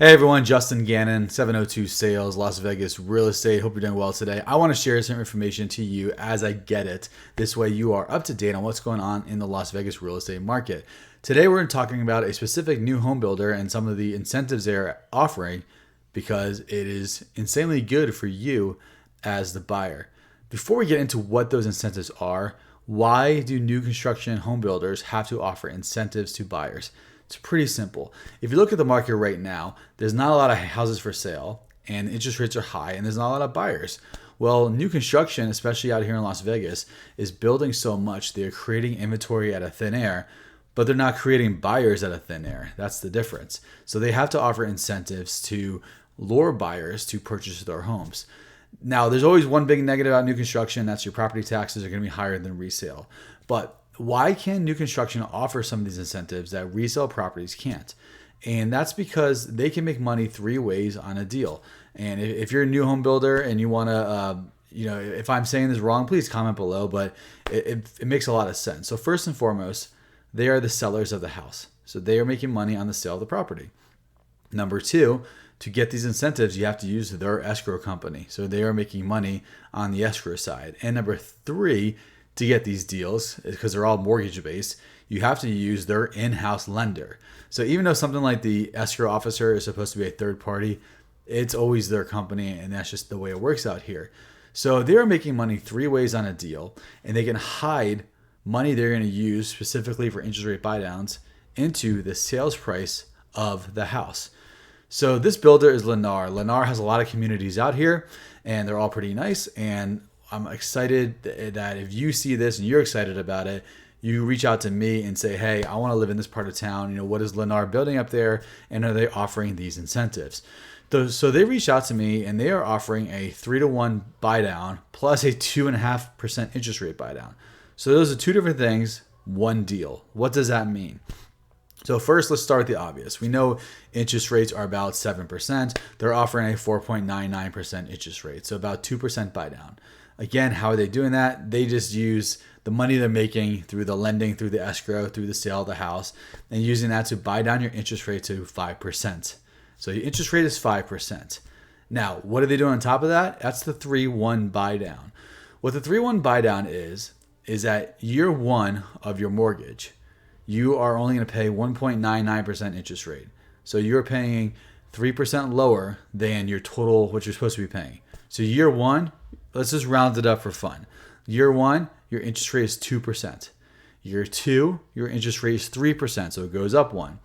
Hey everyone, Justin Gannon, 702 Sales, Las Vegas Real Estate. Hope you're doing well today. I want to share some information to you as I get it. This way you are up to date on what's going on in the Las Vegas real estate market. Today we're talking about a specific new home builder and some of the incentives they're offering because it is insanely good for you as the buyer. Before we get into what those incentives are, why do new construction home builders have to offer incentives to buyers? It's pretty simple. If you look at the market right now, there's not a lot of houses for sale and interest rates are high and there's not a lot of buyers. Well, new construction, especially out here in Las Vegas, is building so much. They're creating inventory out of thin air, but they're not creating buyers out of thin air. That's the difference. So they have to offer incentives to lure buyers to purchase their homes. Now, there's always one big negative about new construction. That's your property taxes are going to be higher than resale. But why can new construction offer some of these incentives that resale properties can't? And that's because they can make money three ways on a deal. And if you're a new home builder and you want to, if I'm saying this wrong, please comment below, but it makes a lot of sense. So first and foremost, they are the sellers of the house. So they are making money on the sale of the property. Number two, to get these incentives, you have to use their escrow company. So they are making money on the escrow side. And number three, to get these deals, because they're all mortgage based, you have to use their in-house lender. So even though something like the escrow officer is supposed to be a third party, it's always their company, and that's just the way it works out here. So they're making money three ways on a deal, and they can hide money they're going to use specifically for interest rate buydowns into the sales price of the house. So this builder is Lennar. Lennar has a lot of communities out here, and they're all pretty nice, and I'm excited that if you see this and you're excited about it, you reach out to me and say, hey, I want to live in this part of town. What is Lennar building up there? And are they offering these incentives? So they reached out to me and they are offering a 3-to-1 buy down plus a 2.5% interest rate buy down. So those are two different things, one deal. What does that mean? So first, let's start with the obvious. We know interest rates are about 7%. They're offering a 4.99% interest rate, so about 2% buy down. Again, how are they doing that? They just use the money they're making through the lending, through the escrow, through the sale of the house, and using that to buy down your interest rate to 5%. So your interest rate is 5%. Now, what are they doing on top of that? That's the 3-1 buy down. What the 3-1 buy down is at year one of your mortgage, you are only going to pay 1.99% interest rate. So you're paying 3% lower than your total, what you're supposed to be paying. So year one, let's just round it up for fun. Year one, your interest rate is 2%. Year two, your interest rate is 3%, so it goes up one.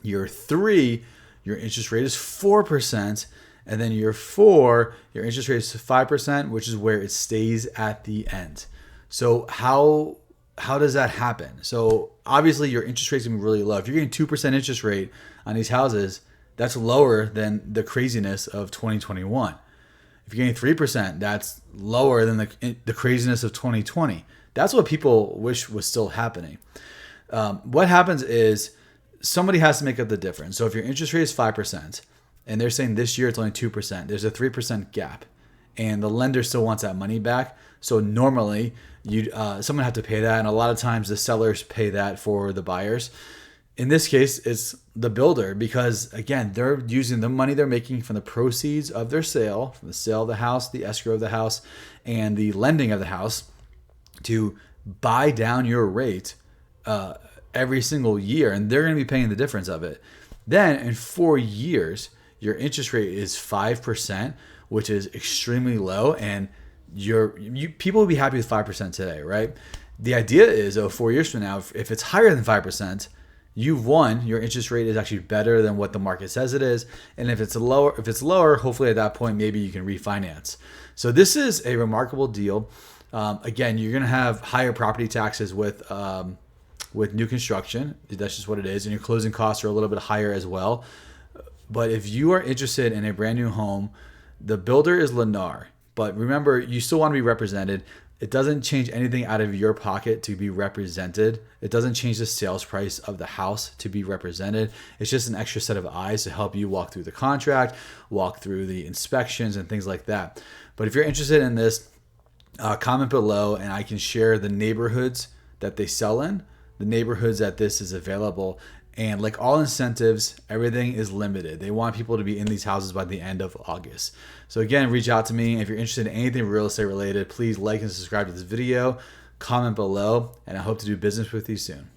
Year three, your interest rate is 4%. And then year four, your interest rate is 5%, which is where it stays at the end. So how does that happen? So obviously your interest rate is going to be really low. If you're getting 2% interest rate on these houses, that's lower than the craziness of 2021. If you're getting 3%, that's lower than the craziness of 2020. That's what people wish was still happening. What happens is somebody has to make up the difference. So if your interest rate is 5% and they're saying this year it's only 2%, there's a 3% gap. And the lender still wants that money back. So normally someone have to pay that. And a lot of times the sellers pay that for the buyers. In this case, it's the builder because, again, they're using the money they're making from the proceeds of their sale, from the sale of the house, the escrow of the house, and the lending of the house to buy down your rate every single year. And they're going to be paying the difference of it. Then in 4 years, your interest rate is 5%, which is extremely low. And people will be happy with 5% today, right? The idea is, 4 years from now, if it's higher than 5%, you've won. Your interest rate is actually better than what the market says it is. And if it's lower, hopefully at that point, maybe you can refinance. So this is a remarkable deal. Again, you're going to have higher property taxes with new construction. That's just what it is. And your closing costs are a little bit higher as well. But if you are interested in a brand new home, the builder is Lennar. But remember, you still want to be represented. It doesn't change anything out of your pocket to be represented. It doesn't change the sales price of the house to be represented. It's just an extra set of eyes to help you walk through the contract, walk through the inspections and things like that. But if you're interested in this, comment below and I can share the neighborhoods that they sell in, the neighborhoods that this is available. And like all incentives, everything is limited. They want people to be in these houses by the end of August. So again, reach out to me. If you're interested in anything real estate related, please like and subscribe to this video, comment below, and I hope to do business with you soon.